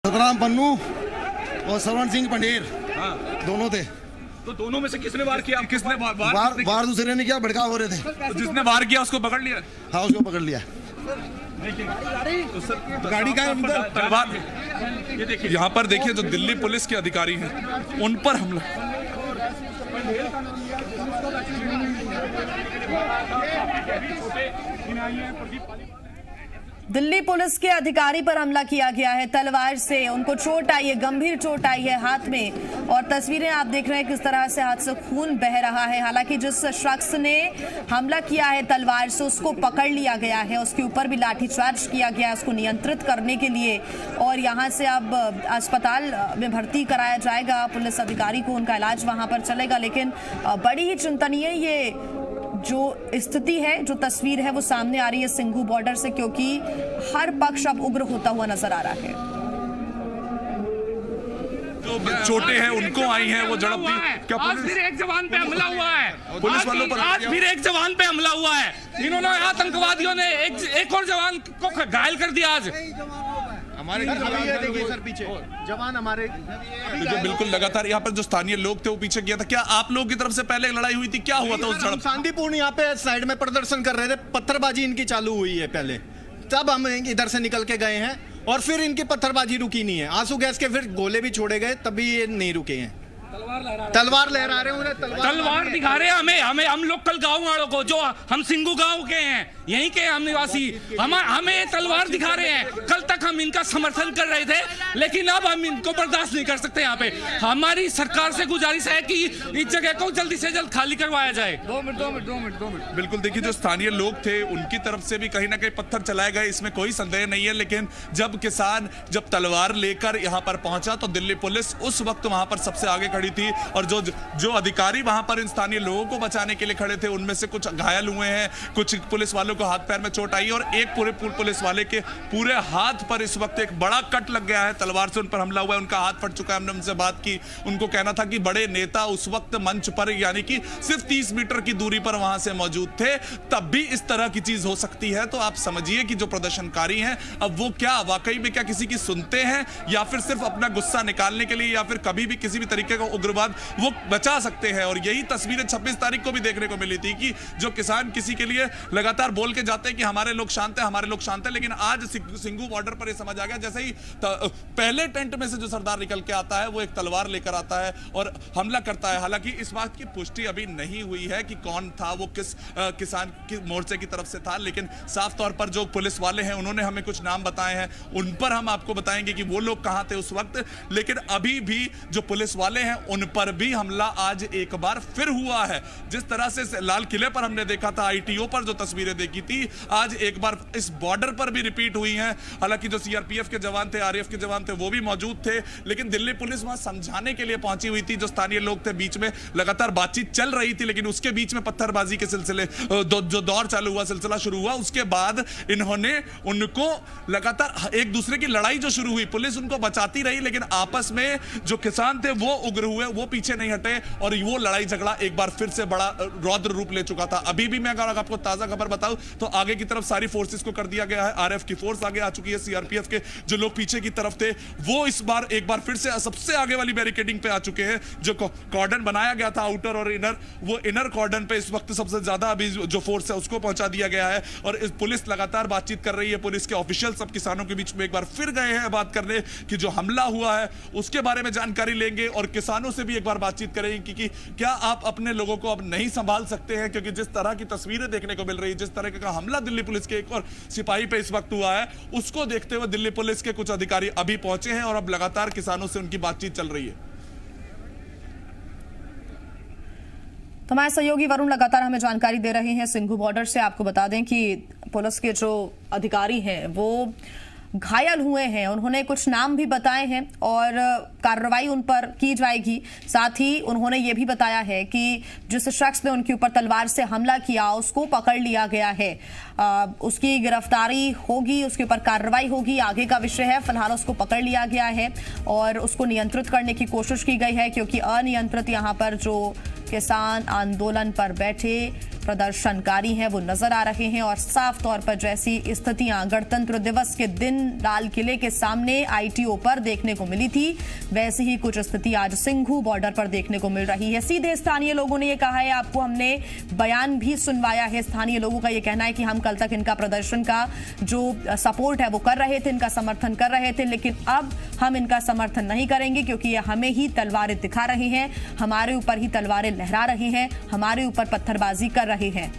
सतराम पन्नू और श्रवण सिंह पंडेर दोनों थे। तो दोनों में से किसने वार किया? किसने वार दूसरे ने किया, भड़काव हो रहे थे। तो जिसने वार किया उसको पकड़ लिया? हाँ, उसको पकड़ लिया। तो गाड़ी का तलवार, ये देखिए यहाँ पर देखिए जो दिल्ली पुलिस के अधिकारी हैं उन पर हमला। दिल्ली पुलिस के अधिकारी पर हमला किया गया है तलवार से। उनको चोट आई है, गंभीर चोट आई है हाथ में, और तस्वीरें आप देख रहे हैं किस तरह से हाथ से खून बह रहा है। हालांकि जिस शख्स ने हमला किया है तलवार से उसको पकड़ लिया गया है, उसके ऊपर भी लाठीचार्ज किया गया है उसको नियंत्रित करने के लिए, और यहां से अब अस्पताल में भर्ती कराया जाएगा पुलिस अधिकारी को, उनका इलाज वहां पर चलेगा। लेकिन बड़ी ही चिंतनीय ये जो स्थिति है, जो तस्वीर है वो सामने आ रही है सिंघू बॉर्डर से, क्योंकि हर पक्ष अब उग्र होता हुआ नजर आ रहा है। जो चोटें हैं उनको आई हैं वो झड़प दी। क्या आज फिर एक जवान पे हमला हुआ है, पुलिस वालों पर? आज फिर एक जवान पे हमला हुआ है। इन्होंने आतंकवादियों ने एक और जवान को घायल कर दिया। आज हमारे देखिए सर पीछे जवान हमारे बिल्कुल लगातार यहाँ पर जो स्थानीय लोग थे वो पीछे किया था। क्या आप लोगों की तरफ से पहले लड़ाई हुई थी? क्या हुआ था उस झड़प? शांतिपूर्ण यहाँ पे साइड में प्रदर्शन कर रहे थे, पत्थरबाजी इनकी चालू हुई है पहले, तब हम इधर से निकल के गए हैं और फिर इनकी पत्थरबाजी रुकी नहीं है। आंसू गैस के फिर गोले भी छोड़े गए, तभी ये नहीं रुके हैं। तलवार लहरा रहे हैं, तलवार दिखा रहे हैं हमें हम लोकल गाँव वालों को, जो हम सिंघू गाँव के हैं, यहीं के हम निवासी, हमें तलवार दिखा रहे हैं। कल तक हम इनका समर्थन कर रहे थे, लेकिन अब हम इनको बर्दाश्त नहीं कर सकते। यहाँ पे हमारी सरकार से गुजारिश है कि इस जगह को जल्दी से जल्द खाली करवाया जाए। 2 मिनट। बिल्कुल देखिए जो स्थानीय लोग थे उनकी तरफ से भी कहीं ना कहीं पत्थर चलाए गए, इसमें कोई संदेह नहीं है। लेकिन जब किसान जब तलवार लेकर यहाँ पर पहुंचा तो दिल्ली पुलिस उस वक्त वहां पर सबसे आगे खड़ी थी, और जो अधिकारी वहां पर इन स्थानीय लोगों को बचाने के लिए खड़े थे उनमें से कुछ घायल हुए हैं, कुछ पुलिस वालों को हाथ पैर में चोट आई, और एक पूरे पुलिस वाले के पूरे हाथ पर इस वक्त एक बड़ा कट लग गया है। तलवार से उन पर हमला हुआ है, उनका हाथ फट चुका है। हमने उनसे बात की, उनको कहना था कि बड़े नेता उस वक्त मंच पर यानी कि सिर्फ 30 मीटर की दूरी पर वहां से मौजूद थे, तब भी इस तरह की चीज हो सकती है। तो आप समझिए कि जो प्रदर्शनकारी हैं अब वो क्या वाकई में क्या किसी की सुनते हैं, या फिर सिर्फ अपना गुस्सा निकालने के लिए, या फिर कभी भी किसी भी तरीके का उग्रवाद वो बचा सकते हैं। और यही तस्वीरें 26 तारीख को भी देखने को मिली थी कि जो किसान किसी के लिए लगातार बोल के जाते हैं कि हमारे लोग शांत हैं, हमारे लोग शांत हैं, लेकिन आज सिंघू बॉर्डर पर ये समझ आ गया, जैसे ही पहले टेंट में से जो सरदार निकल के आता है वो एक तलवार लेकर आता है और हमला करता है। हालांकि इस बात की पुष्टि अभी नहीं हुई है कि कौन था, वो किस किसान की मोर्चे की तरफ से था, लेकिन साफ तौर पर जो पुलिस वाले हैं उन्होंने हमें कुछ नाम बताए हैं, उन पर हम आपको बताएंगे कि वो लोग कहां थे उस वक्त। लेकिन अभी भी जो पुलिस वाले हैं उन पर भी हमला आज एक बार फिर हुआ है। जिस तरह से लाल किले पर हमने देखा था, आईटीओ पर जो तस्वीरें देखी थी, आज एक बार इस बॉर्डर पर भी रिपीट हुई हैं। हालांकि जो सीआरपीएफ के जवान थे, आरएएफ के जवान थे, वो भी मौजूद थे, लेकिन दिल्ली पुलिस वहां समझाने के लिए पहुंची हुई थी। जो स्थानीय लोग थे, बीच में लगातार बातचीत चल रही थी, लेकिन उसके बीच में पत्थरबाजी के सिलसिले जो दौर चालू हुआ, सिलसिला शुरू हुआ, उसके बाद इन्होंने उनको लगातार एक दूसरे की लड़ाई जो शुरू हुई, पुलिस उनको बचाती रही, लेकिन आपस में जो किसान थे वो उग्र हुए, वो पीछे नहीं हटे, और वो लड़ाई झगड़ा एक बार फिर से बड़ा रौद्र रूप ले चुका था। अभी भी मैं अगर आपको ताजा खबर बताऊं तो आगे की तरफ सारी फोर्सेस को कर दिया गया है, आरएफ की फोर्स आगे आ चुकी है, सीआरपीएफ के जो लोग पीछे की तरफ थे वो इस बार एक बार फिर से सबसे आगे वाली बैरिकेडिंग पे आ चुके हैं। जो कॉर्डन बनाया गया था आउटर और इनर, वो इनर कॉर्डन पे इस वक्त सबसे ज्यादा अभी जो फोर्स है उसको पहुंचा दिया गया है, और इस पुलिस लगातार बातचीत कर रही है। पुलिस के ऑफिशियल सब किसानों के बीच में एक बार फिर गए हैं बात करने कि जो हमला हुआ है उसके बारे में जानकारी लेंगे, और किसानों से भी एक बार बातचीत करेंगे कि क्या आप अपने लोगों को अब नहीं संभाल सकते हैं, क्योंकि जिस तरह की तस्वीरें देखने को मिल रही है, जिस तरह का हमला दिल्ली पुलिस के एक और सिपाही पे इस वक्त हुआ है, उसको देखते हुए दिल्ली पुलिस के कुछ अधिकारी अभी पहुंचे हैं और अब लगातार किसानों से उनकी बातचीत चल रही है। तो हमारे सहयोगी वरुण लगातार हमें जानकारी दे रहे हैं सिंघू बॉर्डर से। आपको बता दें कि पुलिस के जो अधिकारी हैं वो घायल हुए हैं, उन्होंने कुछ नाम भी बताए हैं और कार्रवाई उन पर की जाएगी। साथ ही उन्होंने ये भी बताया है कि जिस शख्स ने उनके ऊपर तलवार से हमला किया उसको पकड़ लिया गया है, उसकी गिरफ्तारी होगी, उसके ऊपर कार्रवाई होगी, आगे का विषय है। फिलहाल उसको पकड़ लिया गया है और उसको नियंत्रित करने की कोशिश की गई है, क्योंकि अनियंत्रित यहाँ पर जो किसान आंदोलन पर बैठे प्रदर्शनकारी हैं वो नजर आ रहे हैं और साफ तौर पर जैसी स्थितियां गणतंत्र दिवस के दिन लाल किले के सामने आईटीओ पर देखने को मिली थी, वैसी ही कुछ स्थिति आज सिंघू बॉर्डर पर देखने को मिल रही है। सीधे स्थानीय लोगों ने ये कहा है, आपको हमने बयान भी सुनवाया है। स्थानीय लोगों का ये कहना है कि हम कल तक इनका प्रदर्शन का जो सपोर्ट है वो कर रहे थे, इनका समर्थन कर रहे थे, लेकिन अब हम इनका समर्थन नहीं करेंगे क्योंकि ये हमें ही तलवारें दिखा रहे हैं, हमारे ऊपर ही तलवारें लहरा रहे हैं, हमारे ऊपर पत्थरबाजी कर रहे हैं।